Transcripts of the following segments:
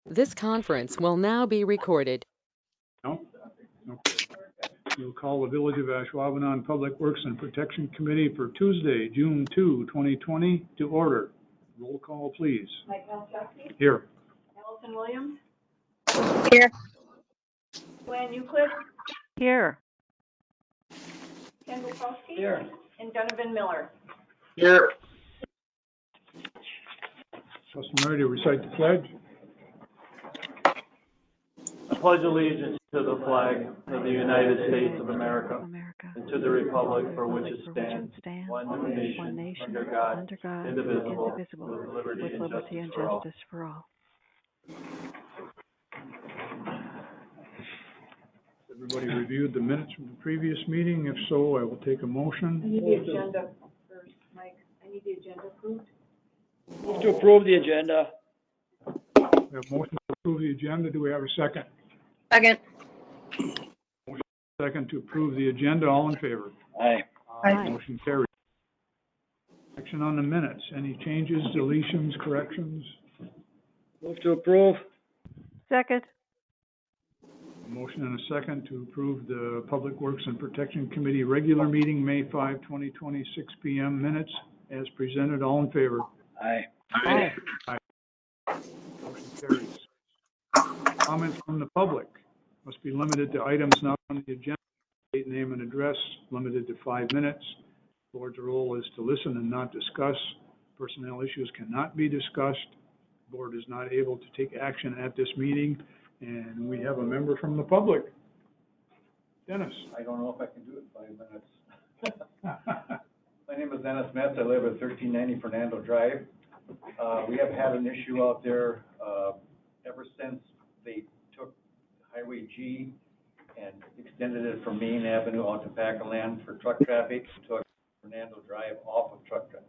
This conference will now be recorded. No? Okay. We'll call the Village of Ashwaubenon Public Works and Protection Committee for Tuesday, June 2, 2020 to order. Roll call, please. Mike Malachowski. Here. Allison Williams. Here. Joanne Euclid. Here. Ken Bukowski. Here. And Donovan Miller. Here. Customary to recite the pledge. I pledge allegiance to the flag of the United States of America and to the republic for which it stands, one nation, under God, indivisible, with liberty and justice for all. Everybody reviewed the minutes from the previous meeting? If so, I will take a I motion. need the agenda first, Mike. I need the agenda approved. Move to approve the agenda. We have a motion to approve the agenda. Do we have a second? Second. Second to approve the agenda. All in favor? Aye. Aye. Motion carried. Action on the minutes. Any changes, deletions, corrections? Move to approve. Second. Motion and a second to approve the Public Works and Protection Committee regular meeting, May 5, 2020, 6 p.m. minutes as presented. All in favor? Aye. Aye. Motion carries. Comments from the public must be limited to items not on the agenda. State name and address, limited to 5 minutes. Board's role is to listen and not discuss. Personnel issues cannot be discussed. Board is not able to take action at this meeting. And we have a member from the public. Dennis. I don't know if I can do it in 5 minutes. My name is Dennis Metz. I live at 1390 Fernando Drive. We have had an issue out there ever since they took Highway G and extended it from Main Avenue out to Packerland for truck traffic, took Fernando Drive off of truck traffic.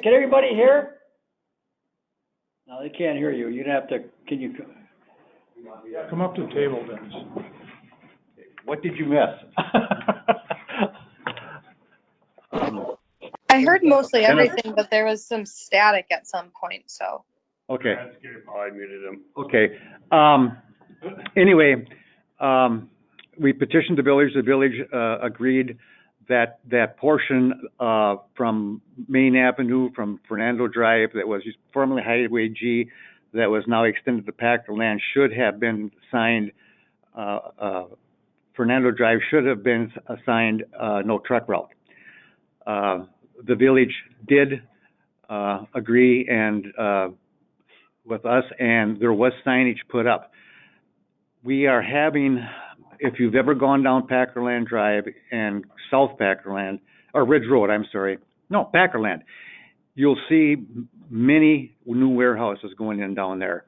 Can everybody hear? No, they can't hear you. You'd have to, can you? Come up to the table, Dennis. What did you miss? I heard mostly everything, but there was some static at some point, so. Okay. I muted him. Okay. Anyway, we petitioned the village. The village agreed that that portion from Main Avenue, from Fernando Drive, that was formerly Highway G, that was now extended to Packerland, should have been signed. Fernando Drive should have been assigned no truck route. The village did agree and with us, and there was signage put up. We are having, if you've ever gone down Packerland Drive and South Packerland, or Ridge Road, I'm sorry, no, Packerland, you'll see many new warehouses going in down there.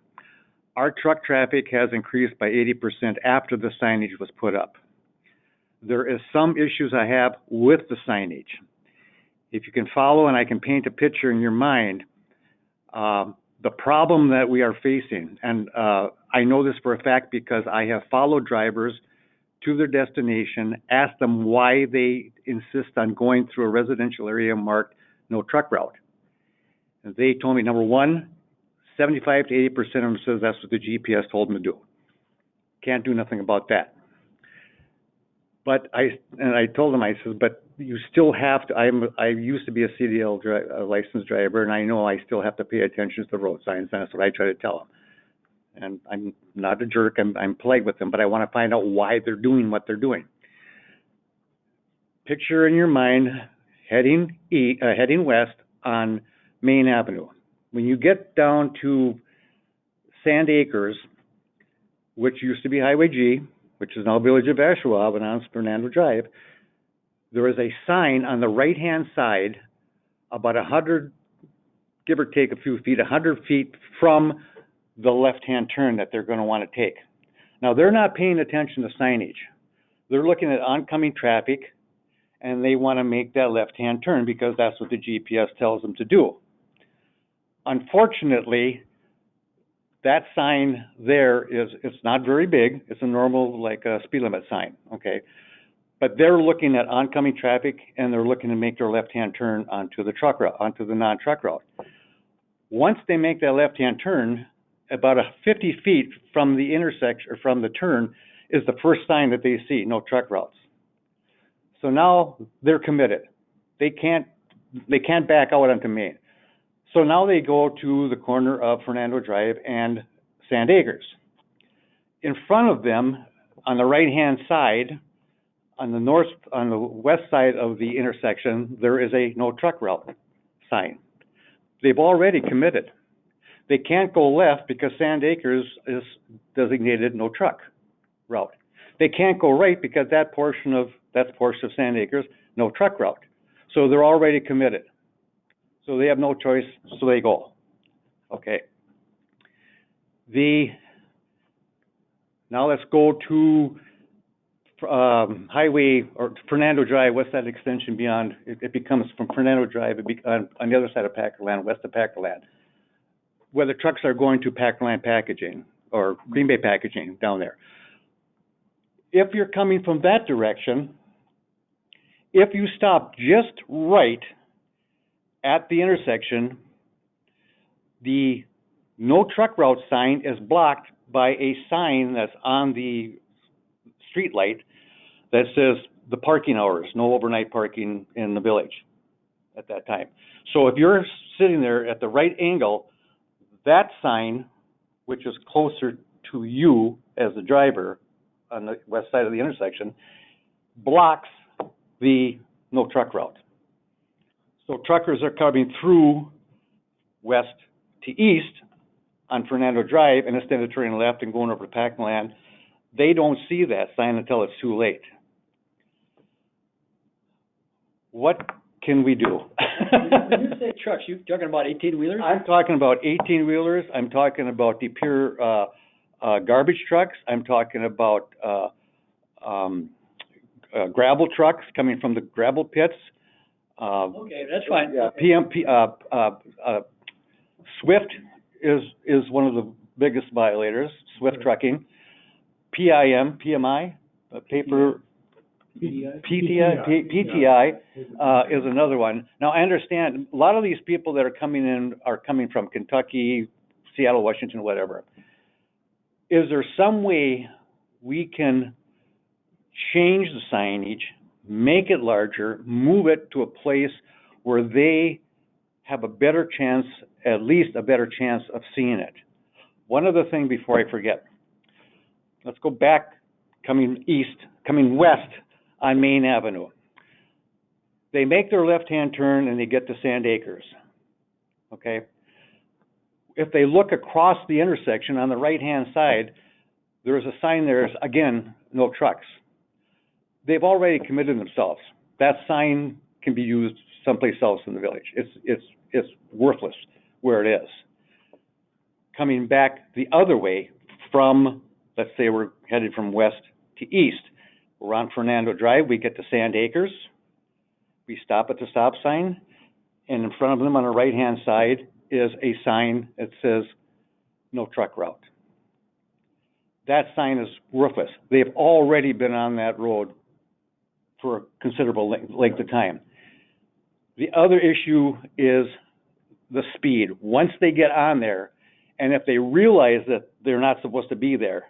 Our truck traffic has increased by 80% after the signage was put up. There is some issues I have with the signage. If you can follow and I can paint a picture in your mind, the problem that we are facing, and I know this for a fact because I have followed drivers to their destination, asked them why they insist on going through a residential area marked no truck route. And they told me, number one, 75 to 80% of them says that's what the GPS told them to do. Can't do nothing about that. But I told them, I said, but you still have to, I used to be a CDL licensed driver, and I know I still have to pay attention to the road signs, and that's what I try to tell them. And I'm not a jerk, I'm polite with them, but I want to find out why they're doing what they're doing. Picture in your mind, heading west on Main Avenue. When you get down to Sand Acres, which used to be Highway G, which is now Village of Ashwaubenon on Fernando Drive, there is a sign on the right-hand side about 100, give or take a few feet, 100 feet from the left-hand turn that they're going to want to take. Now, they're not paying attention to signage. They're looking at oncoming traffic, and they want to make that left-hand turn because that's what the GPS tells them to do. Unfortunately, that sign there it's not very big. It's a normal, like a speed limit sign, okay? But they're looking at oncoming traffic and they're looking to make their left-hand turn onto the truck route, onto the non-truck route. Once they make that left-hand turn, about 50 feet from the intersection, or from the turn, is the first sign that they see, no truck routes. So now they're committed. They can't back out onto Main. So now they go to the corner of Fernando Drive and Sand Acres. In front of them, on the right-hand side, on the west side of the intersection, there is a no truck route sign. They've already committed. They can't go left because Sand Acres is designated no truck route. They can't go right because that portion of Sand Acres, no truck route. So they're already committed. So they have no choice, so they go. Okay. Now let's go to Highway, or Fernando Drive. What's that extension beyond? It becomes from Fernando Drive on the other side of Packerland, west of Packerland, where the trucks are going to Packerland Packaging or Green Bay Packaging down there. If you're coming from that direction, if you stop just right at the intersection, the no truck route sign is blocked by a sign that's on the street light that says the parking hours, no overnight parking in the village at that time. So if you're sitting there at the right angle, that sign, which is closer to you as the driver on the west side of the intersection, blocks the no truck route. So truckers are coming through west to east on Fernando Drive, and instead of turning left and going over to Packland, they don't see that sign until it's too late. What can we do? When you say trucks, you talking about 18-wheelers? I'm talking about 18-wheelers. I'm talking about the pure garbage trucks. I'm talking about gravel trucks coming from the gravel pits. Okay, that's fine. Swift is one of the biggest violators, Swift Trucking. PTI is another one. Now, I understand a lot of these people that are coming in are coming from Kentucky, Seattle, Washington, whatever. Is there some way we can change the signage, make it larger, move it to a place where they have a better chance, at least a better chance of seeing it? One other thing before I forget. Let's go back, coming west on Main Avenue. They make their left-hand turn and they get to Sand Acres, okay? If they look across the intersection on the right-hand side, there's a sign there, again, no trucks. They've already committed themselves. That sign can be used someplace else in the village. It's worthless where it is. Coming back the other way from, let's say we're headed from west to east. We're on Fernando Drive, we get to Sand Acres. We stop at the stop sign, and in front of them on the right-hand side is a sign that says no truck route. That sign is worthless. They've already been on that road for a considerable length of time. The other issue is the speed. Once they get on there, and if they realize that they're not supposed to be there,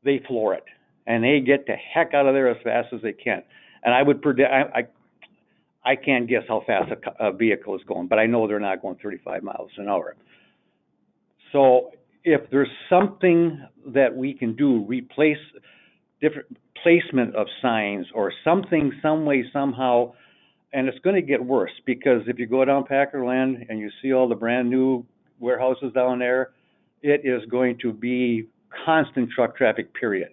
they floor it, and they get the heck out of there as fast as they can. And I would predict, I can't guess how fast a vehicle is going, but I know they're not going 35 miles an hour. So if there's something that we can do, replace different placement of signs or something, some way, somehow, and it's going to get worse, because if you go down Packerland and you see all the brand new warehouses down there, it is going to be constant truck traffic, period.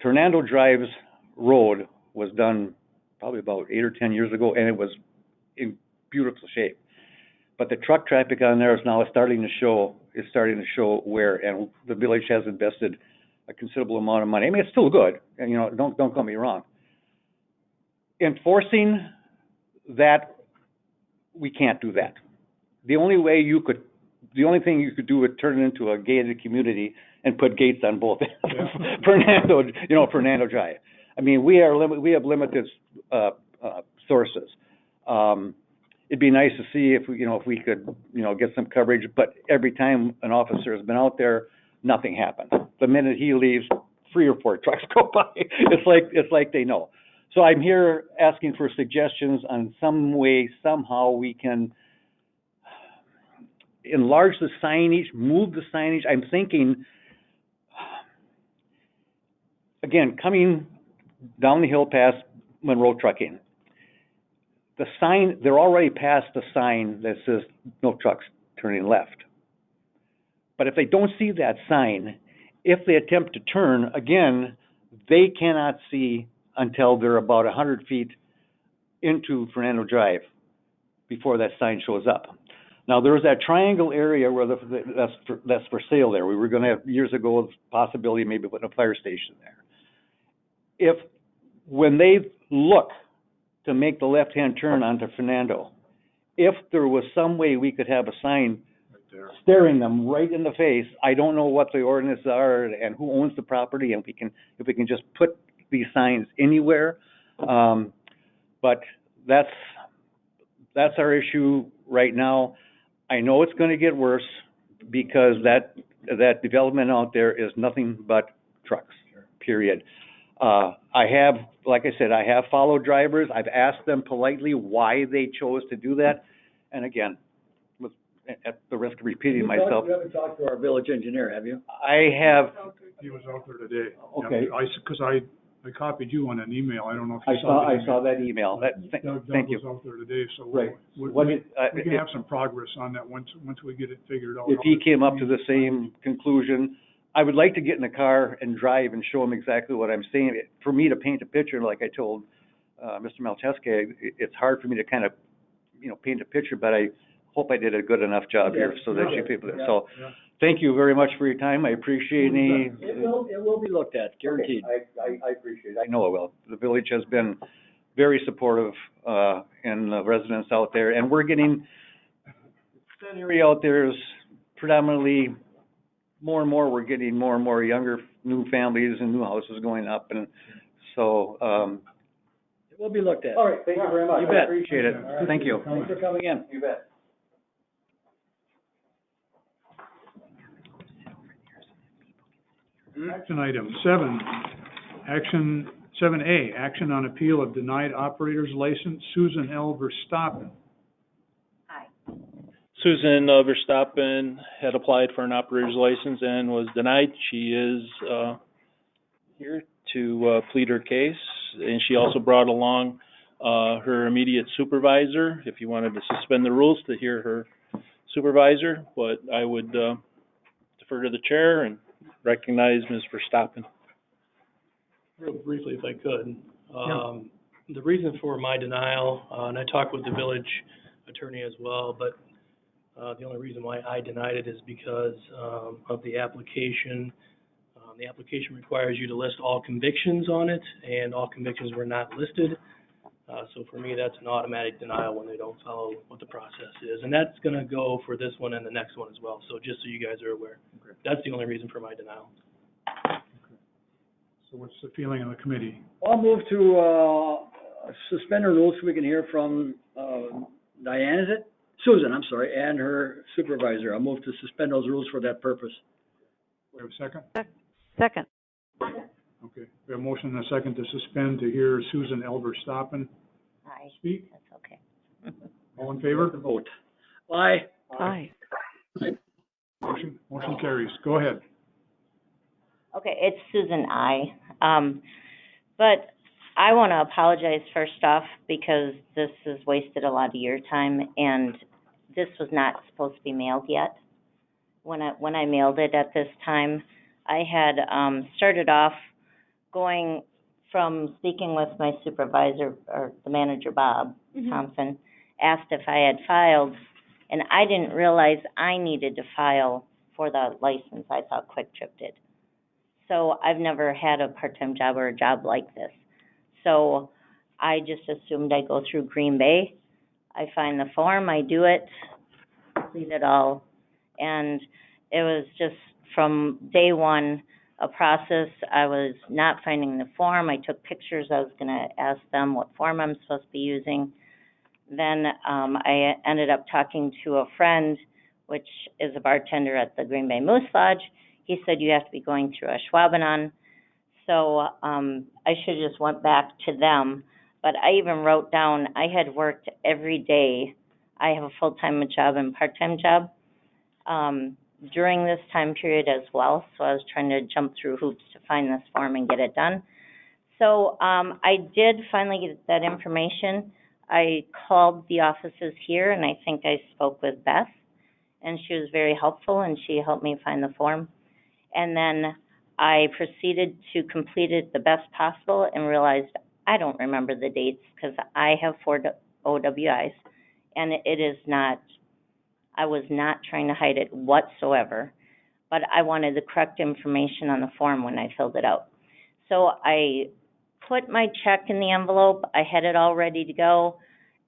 Fernando Drive's road was done probably about 8 or 10 years ago, and it was in beautiful shape. But the truck traffic on there is now starting to show wear, and the village has invested a considerable amount of money. I mean, it's still good, and don't get me wrong. Enforcing that, we can't do that. The only thing you could do is turn it into a gated community and put gates on both ends. Yeah. Fernando Drive. I mean, we have limited, sources. It'd be nice to see if we could, get some coverage, but every time an officer has been out there, nothing happens. The minute he leaves, 3 or 4 trucks go by. It's like they know. So I'm here asking for suggestions on some way, somehow we can enlarge the signage, move the signage. I'm thinking, again, coming down the hill past Monroe Trucking, the sign, they're already past the sign that says no trucks turning left. But if they don't see that sign, if they attempt to turn, again, they cannot see until they're about 100 feet into Fernando Drive before that sign shows up. Now, there's that triangle area where that's for sale there. We were going to have, years ago, the possibility of maybe putting a fire station there. When they look to make the left-hand turn onto Fernando, if there was some way we could have a sign staring them right in the face, I don't know what the ordinances are and who owns the property, and if we can just put these signs anywhere. But that's our issue right now. I know it's going to get worse because that development out there is nothing but trucks, period. I have, like I said, I have followed drivers. I've asked them politely why they chose to do that. And again, at the risk of repeating myself. You haven't talked to our village engineer, have you? I have. He was out there today. Okay. Yeah, because I copied you on an email. I don't know if you I saw that email. Doug Thank you. was out there today, so Right. we can have some progress on that once we get it figured out. If he came up to the same conclusion, I would like to get in the car and drive and show him exactly what I'm saying. For me to paint a picture, like I told Mr. Malcheski, it's hard for me to kind of, paint a picture, but I hope I did a good enough job here so that you people. So, thank you very much for your time. I appreciate any. It will be looked at, guaranteed. I appreciate it. I know it will. The village has been very supportive, and the residents out there, and we're getting, that area out there is predominantly, more and more, we're getting more and more younger, new families and new houses going up, and so, It will be looked at. all right, thank you very much. You bet. I appreciate it. All right. Thank you. Thanks for coming in. You bet. Action item 7A, action on appeal of denied operator's license, Susan L. Verstappen. Susan Verstappen had applied for an operator's license and was denied. She is here to plead her case, and she also brought along her immediate supervisor, if you wanted to suspend the rules to hear her supervisor, but I would defer to the chair and recognize Ms. Verstappen. Real briefly, if I could. The reason for my denial, and I talked with the village attorney as well, but the only reason why I denied it is because of the application. The application requires you to list all convictions on it, and all convictions were not listed. So for me, that's an automatic denial when they don't follow what the process is. And that's going to go for this one and the next one as well. So just so you guys are aware, that's the only reason for my denial. So what's the feeling of the committee? I'll move to suspend the rules so we can hear from Diane, is it? Susan, I'm sorry, and her supervisor. I'll move to suspend those rules for that purpose. We have a second? Second. Okay, we have a motion and a second to suspend to hear Susan L. Verstappen Aye, speak. that's okay. All in favor? Vote. Aye. Aye. Motion carries. Go ahead. Okay, it's Susan I. But I want to apologize first off because this has wasted a lot of your time, and this was not supposed to be mailed yet. When I mailed it at this time, I had started off going from speaking with my supervisor, or the manager, Bob Thompson, asked if I had filed, and I didn't realize I needed to file for the license. I thought Quick Trip did. So I've never had a part-time job or a job like this. So I just assumed I'd go through Green Bay. I find the form, I do it, complete it all, and it was just from day one, a process. I was not finding the form. I took pictures. I was going to ask them what form I'm supposed to be using. Then I ended up talking to a friend, which is a bartender at the Green Bay Moose Lodge. He said you have to be going through Ashwaubenon. So I should have just went back to them. But I even wrote down I had worked every day. I have a full-time job and part-time job during this time period as well. So I was trying to jump through hoops to find this form and get it done. So I did finally get that information. I called the offices here, and I think I spoke with Beth, and she was very helpful, and she helped me find the form. And then I proceeded to complete it the best possible and realized I don't remember the dates because I have 4 OWIs, and it is not, I was not trying to hide it whatsoever, but I wanted the correct information on the form when I filled it out. So I put my check in the envelope. I had it all ready to go,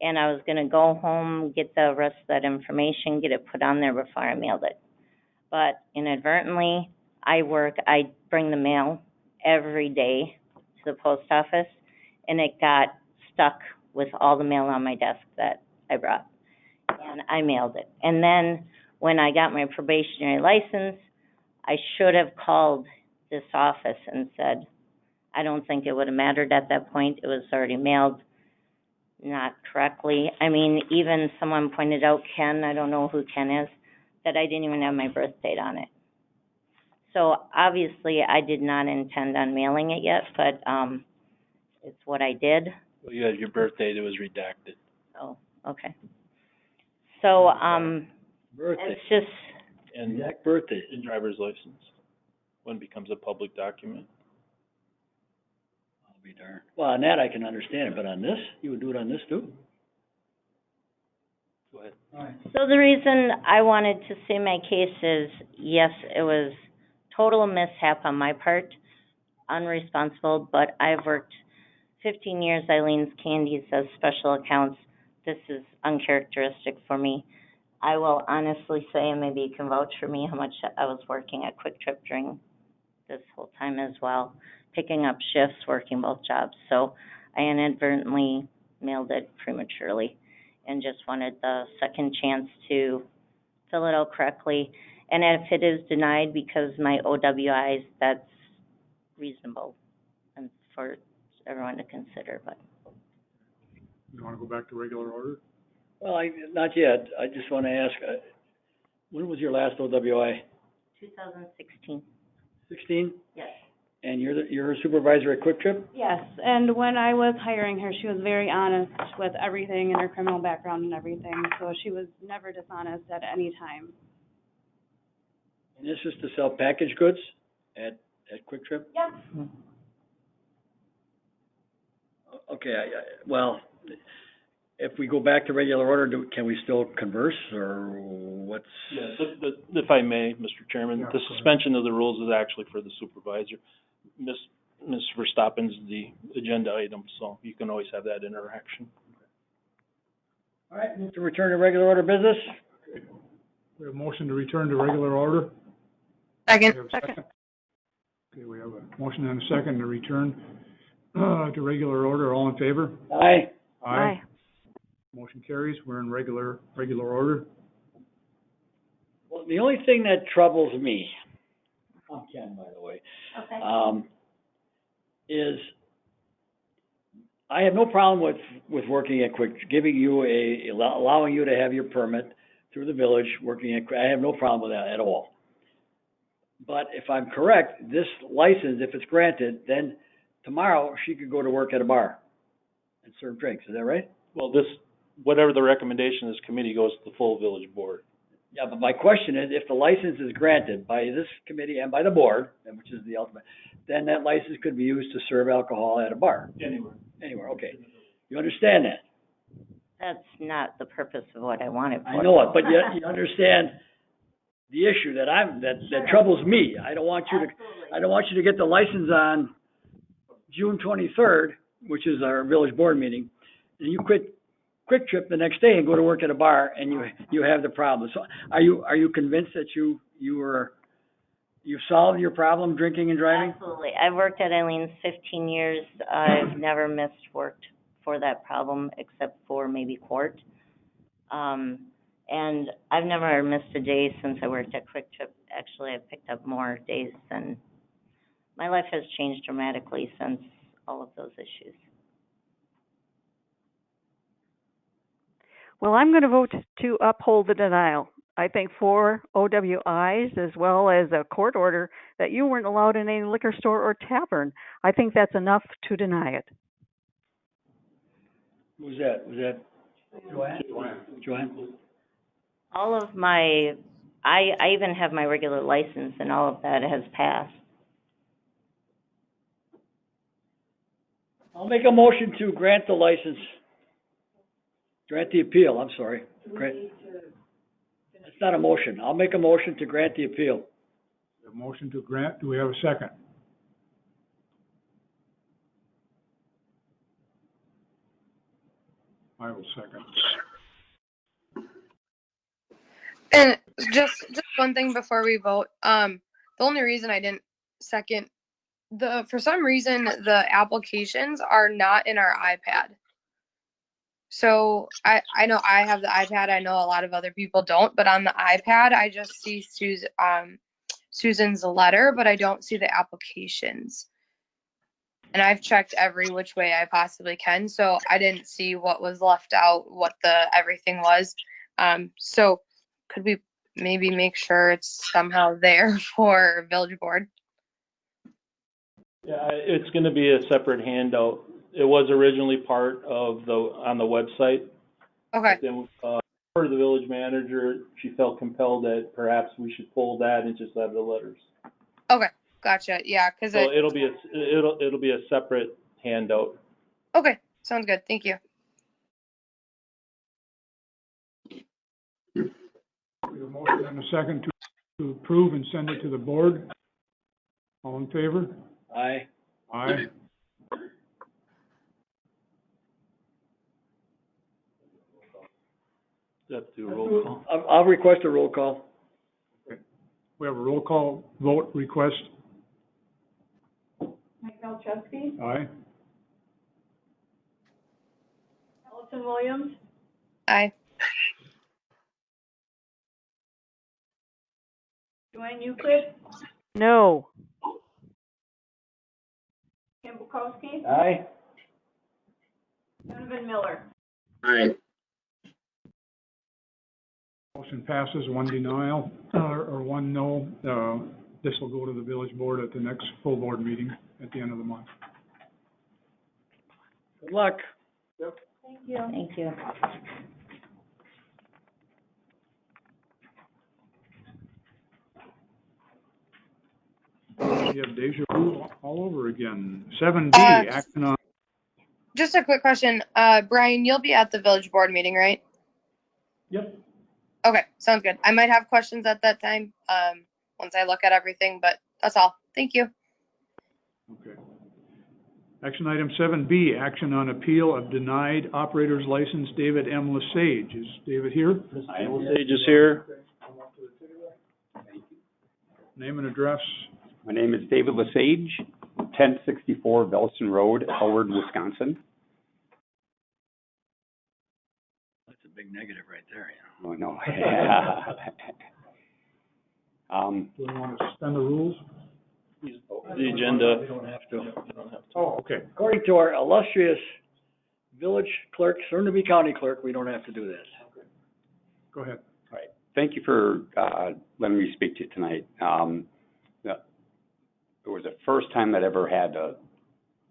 and I was going to go home, get the rest of that information, get it put on there before I mailed it. But inadvertently, I bring the mail every day to the post office, and it got stuck with all the mail on my desk that I brought, and I mailed it. And then when I got my probationary license, I should have called this office and said, I don't think it would have mattered at that point. It was already mailed not correctly. I mean, even someone pointed out, Ken, I don't know who Ken is, that I didn't even have my birth date on it. So obviously I did not intend on mailing it yet, but it's what I did. Well, you had your birth date, it was redacted. Oh, okay. So Birthday. it's just, And Exact birthday. your driver's license, when it becomes a public document. I'll be darned. Well, on that I can understand it, but on this, you would do it on this too? Go ahead. All right. so the reason I wanted to say my case is, yes, it was total mishap on my part, unresponsible, but I've worked 15 years, Eileen's Candies as special accounts. This is uncharacteristic for me. I will honestly say, and maybe you can vouch for me, how much I was working at Quick Trip during this whole time as well, picking up shifts, working both jobs. So I inadvertently mailed it prematurely and just wanted the second chance to fill it out correctly. And if it is denied because my OWIs, that's reasonable and for everyone to consider, but. You want to go back to regular order? Well, not yet. I just want to ask, when was your last OWI? 2016. 16? Yes. And you're a supervisor at Quick Trip? Yes, and when I was hiring her, she was very honest with everything and her criminal background and everything, so she was never dishonest at any time. And this is to sell packaged goods at Quick Trip? Yep. Okay, well, if we go back to regular order, can we still converse, or what's? Yes, if I may, Mr. Chairman, the suspension of the rules is actually for the supervisor. Ms. Verstappen's the agenda item, so you can always have that interaction. All right, move to return to regular order business. We have a motion to return to regular order. Second. We have a second. Okay, we have a motion and a second to return to regular order. All in favor? Aye. Aye. Motion carries. We're in regular order. Well, the only thing that troubles me, I'm Ken, by the way, Okay. is I have no problem with working at Quick, giving you allowing you to have your permit through the village, working at, I have no problem with that at all. But if I'm correct, this license, if it's granted, then tomorrow she could go to work at a bar and serve drinks. Is that right? Well, whatever the recommendation of this committee goes to the full village board. Yeah, but my question is, if the license is granted by this committee and by the board, and which is the ultimate, then that license could be used to serve alcohol at a bar. Anywhere, okay. You understand that? That's not the purpose of what I wanted for. I know it, but you understand the issue that that troubles me. I don't want you to get the license on June 23rd, which is our village board meeting, and you quit Quick Trip the next day and go to work at a bar, and you have the problem. So are you convinced that you were You've solved your problem drinking and driving? Absolutely. I've worked at Eileen's 15 years. I've never worked for that problem except for maybe court. And I've never missed a day since I worked at Quick Trip. Actually, I've picked up more days than, my life has changed dramatically since all of those issues. Well, I'm going to vote to uphold the denial. I think 4 OWIs as well as a court order that you weren't allowed in any liquor store or tavern. I think that's enough to deny it. Who's that? Was that Joanne? All of my, I even have my regular license and all of that has passed. I'll make a motion to grant the license. Grant the appeal, I'm sorry. It's not a motion. I'll make a motion to grant the appeal. A motion to grant, do we have a second? I will second. And just one thing before we vote. The only reason I didn't second for some reason the applications are not in our iPad. So I know I have the iPad. I know a lot of other people don't, but on the iPad I just see Susan's letter, but I don't see the applications. And I've checked every which way I possibly can, so I didn't see what was left out, what the everything was. So could we maybe make sure it's somehow there for village board? Yeah, it's going to be a separate handout. It was originally part of on the website. Okay. But then, for the village manager, she felt compelled that perhaps we should pull that and just have the letters. Okay, gotcha. Yeah, because So it'll be a separate handout. Okay, sounds good. Thank you. We have a motion and a second to approve and send it to the board. All in favor? Aye. Aye. Have to do a roll call. I'll request a roll call. Okay. We have a roll call vote request. Mike Malczewski, Aye. Allison Williams, Aye. Joanne Euclid, No. Kim Bukowski, Aye. Donovan Miller. Aye. Motion passes, one denial, or one no. This will go to the village board at the next full board meeting at the end of the month. Good luck. Thank you. Thank you. We have deja vu all over again. 7B, action on. Just a quick question. Brian, you'll be at the village board meeting, right? Yep. Okay, sounds good. I might have questions at that time, once I look at everything, but that's all. Thank you. Okay. Action item 7B, action on appeal of denied operator's license, David M. Lesage. Is David here? Lesage is here. Name and address. My name is David Lesage, 1064 Velson Road, Howard, Wisconsin. That's a big negative right there, Oh, no. Do we want to suspend the rules? The agenda. We don't have to. Oh, okay. According to our illustrious village clerk, soon to be county clerk, we don't have to do that. Go ahead. All right. Thank you for letting me speak to you tonight. It was the first time that I ever had to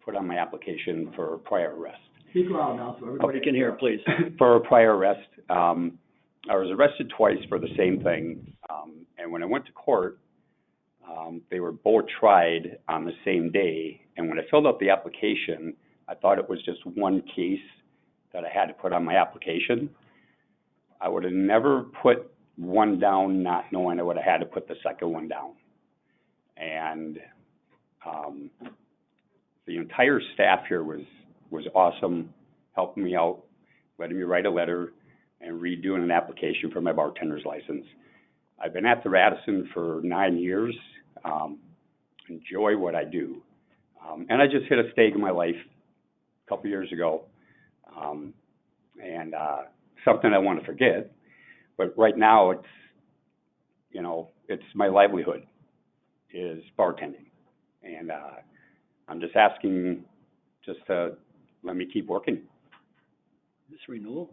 put on my application for prior arrest. Speak loud now so Everybody can hear, please. For a prior arrest, I was arrested twice for the same thing. And when I went to court, they were both tried on the same day. And when I filled out the application, I thought it was just one case that I had to put on my application. I would have never put one down not knowing I would have had to put the second one down. And the entire staff here was awesome, helping me out, letting me write a letter and redoing an application for my bartender's license. I've been at the Radisson for 9 years. enjoy what I do. And I just hit a stake in my life a couple years ago, and something I want to forget. But right now, it's, you know, it's my livelihood is bartending. And I'm just asking just to let me keep working. This renewal?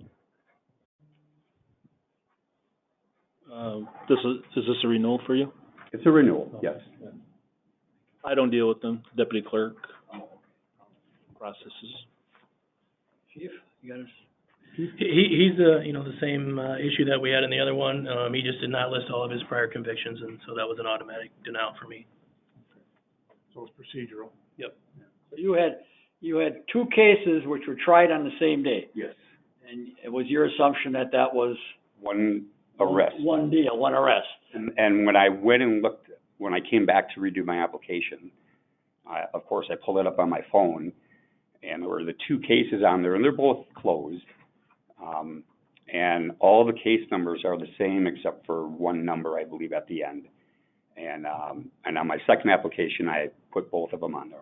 Is this a renewal for you? It's a renewal, yes. I don't deal with them, deputy clerk processes. Chief, you got us? He's the, you know, the same, issue that we had in the other one. He just did not list all of his prior convictions, and so that was an automatic denial for me. So it's procedural. Yep. So you had two cases which were tried on the same day, Yes. and it was your assumption that that was One arrest. one deal, one arrest. And when I went and looked, when I came back to redo my application, of course, I pulled it up on my phone, and there were the two cases on there, and they're both closed. And all the case numbers are the same except for one number, I believe, at the end. And on my second application, I put both of them on there.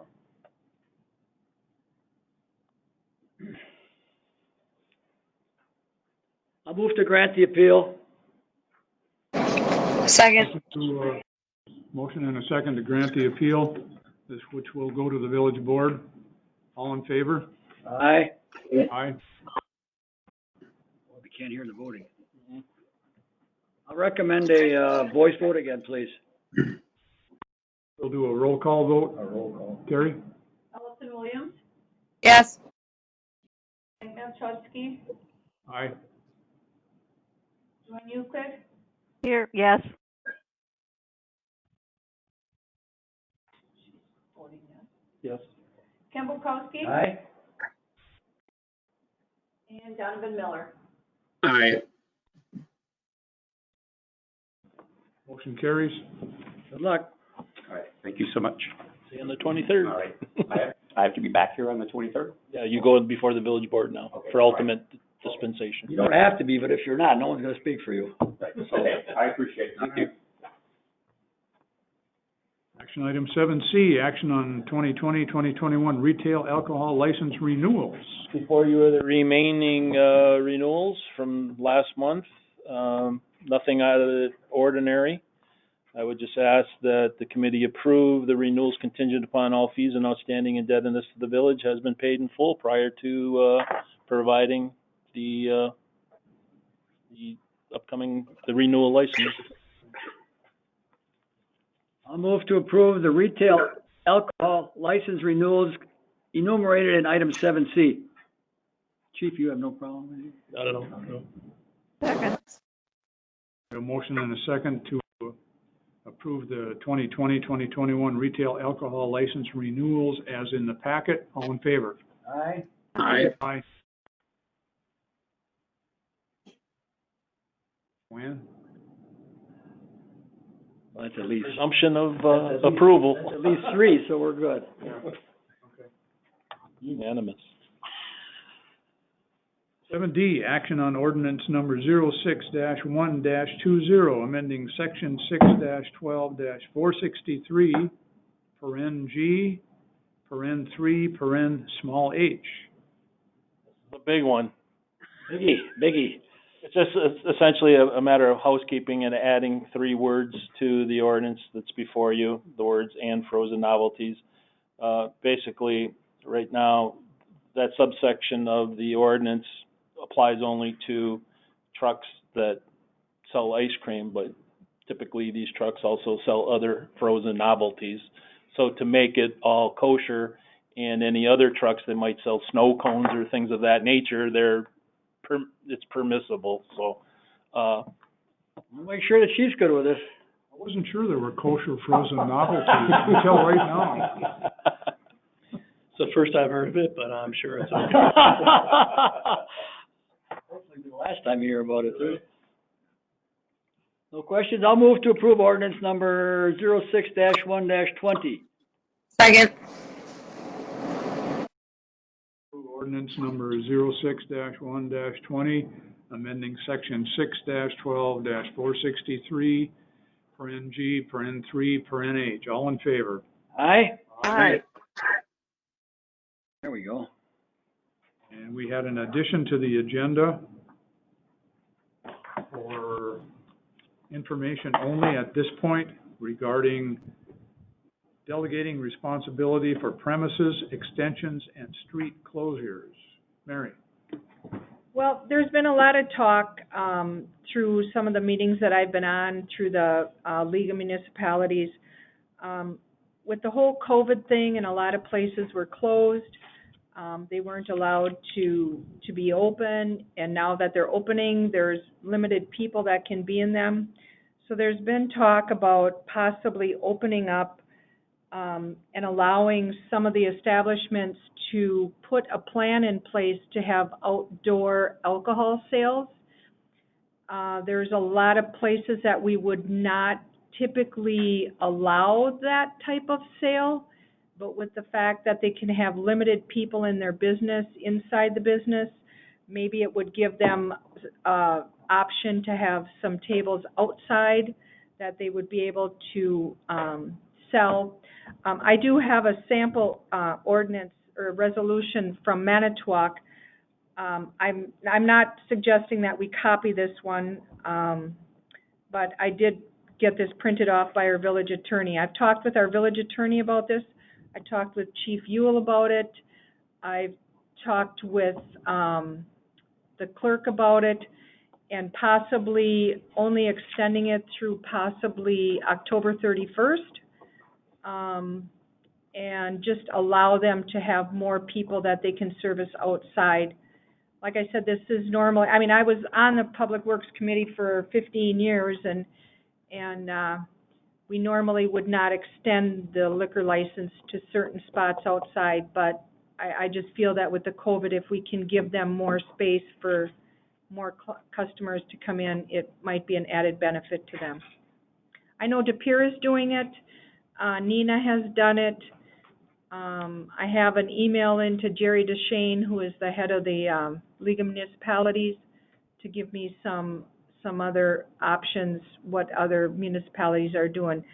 I'll move to grant the appeal. Second. Motion and a second to grant the appeal, which will go to the village board. All in favor? Aye. Aye. We can't hear the voting. I'll recommend a voice vote again, please. We'll do a roll call vote. A roll call. Terry? Ellison Williams, Yes. Mike Malachowski, Aye. Joanne Euclid, Here, yes. Yes. Ken Bukowski, Aye. and Donovan Miller. Aye. Motion carries. Good luck. All right, thank you so much. See you on the 23rd. All right. I have to be back here on the 23rd? Yeah, you go before the village board now Okay, for ultimate dispensation. You don't have to be, but if you're not, no one's gonna speak for you. Right. Okay, I appreciate it. Thank you. Action item 7C, action on 2020-2021 retail alcohol license renewals. Before you are the remaining renewals from last month. Nothing out of the ordinary. I would just ask that the committee approve the renewals contingent upon all fees and outstanding indebtedness to the village has been paid in full prior to providing the renewal license. I'll move to approve the retail alcohol license renewals enumerated in item 7C. Chief, you have no problem with it? Not at all, no. Second. A motion and a second to approve the 2020-2021 retail alcohol license renewals as in the packet. All in favor? Aye. Aye. Aye. Joanne? Well, that's at least, Presumption of approval. that's at least three, so we're good. Unanimous. 7D, action on ordinance number 06-1-20, amending section 6-12-463, paren G, paren 3, paren small h. The big one. Biggie. It's just essentially a matter of housekeeping and adding 3 words to the ordinance that's before you, the words "and frozen novelties." Basically, right now, that subsection of the ordinance applies only to trucks that sell ice cream, but typically these trucks also sell other frozen novelties. So to make it all kosher, and any other trucks that might sell snow cones or things of that nature, it's permissible. So I'll make sure that she's good with this. I wasn't sure there were kosher frozen novelties until right now. It's the first I've heard of it, but I'm sure it's okay. Hopefully the last time you hear about it, too. No questions? I'll move to approve ordinance number 06-1-20. Second. Ordinance number 06-1-20, amending section 6-12-463, paren G, paren 3, paren H. All in favor? Aye? Aye. There we go. And we had an addition to the agenda for information only at this point regarding delegating responsibility for premises, extensions, and street closures. Mary? Well, there's been a lot of talk through some of the meetings that I've been on, through the League of Municipalities. With the whole COVID thing, and a lot of places were closed, they weren't allowed to be open, and now that they're opening, there's limited people that can be in them. So there's been talk about possibly opening up and allowing some of the establishments to put a plan in place to have outdoor alcohol sales. There's a lot of places that we would not typically allow that type of sale, but with the fact that they can have limited people in their business, inside the business, maybe it would give them option to have some tables outside that they would be able to sell. I do have a sample ordinance or resolution from Manitowoc. I'm not suggesting that we copy this one, but I did get this printed off by our village attorney. I've talked with our village attorney about this. I talked with Chief Ewell about it. I've talked with the clerk about it, and possibly only extending it through possibly October 31st. And just allow them to have more people that they can service outside. Like I said, this is normal. I mean, I was on the Public Works Committee for 15 years, and we normally would not extend the liquor license to certain spots outside, but I just feel that with the COVID, if we can give them more space for more customers to come in, it might be an added benefit to them. I know De Pere is doing it. Nina has done it. I have an email into Jerry DeShane, who is the head of the League of Municipalities, to give me some other options, what other municipalities are doing.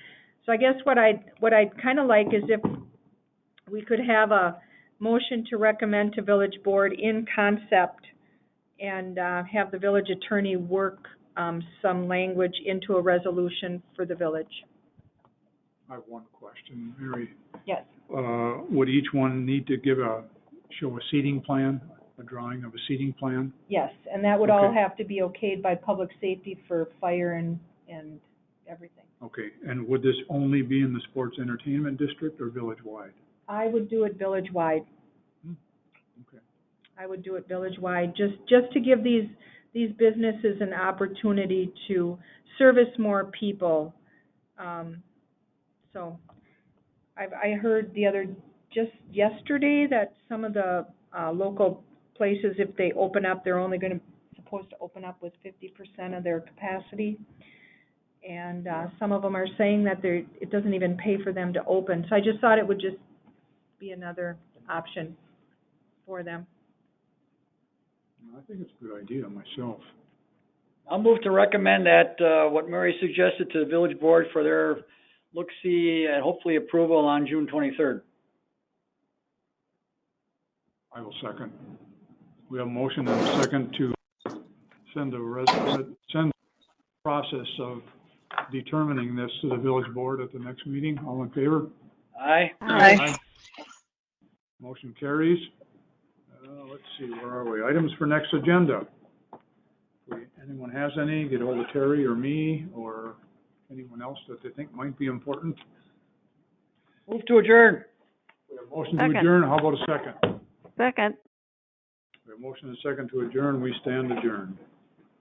So I guess what I'd kind of like is if we could have a motion to recommend to village board in concept, and have the village attorney work some language into a resolution for the village. I have one question, Mary. Yes. Would each one need to show a seating plan, a drawing of a seating plan? Yes, and that would all Okay. have to be okayed by public safety for fire and everything. Okay, and would this only be in the sports entertainment district or village-wide? I would do it village-wide. Okay. I would do it village-wide, just to give these businesses an opportunity to service more people. So I heard just yesterday that some of the local places, if they open up, they're only supposed to open up with 50% of their capacity. And some of them are saying that it doesn't even pay for them to open. So I just thought it would just be another option for them. I think it's a good idea myself. I'll move to recommend that, what Mary suggested to the village board for their look-see and hopefully approval on June 23rd. I will second. We have a motion and a second to send the process of determining this to the village board at the next meeting. All in favor? Aye. Aye. Motion carries. Let's see, where are we? Items for next agenda. If anyone has any, get hold of Terry or me or anyone else that they think might be important. Move to adjourn. We have a motion to Second. adjourn. How about a second? Second. We have a motion and a second to adjourn. We stand adjourned.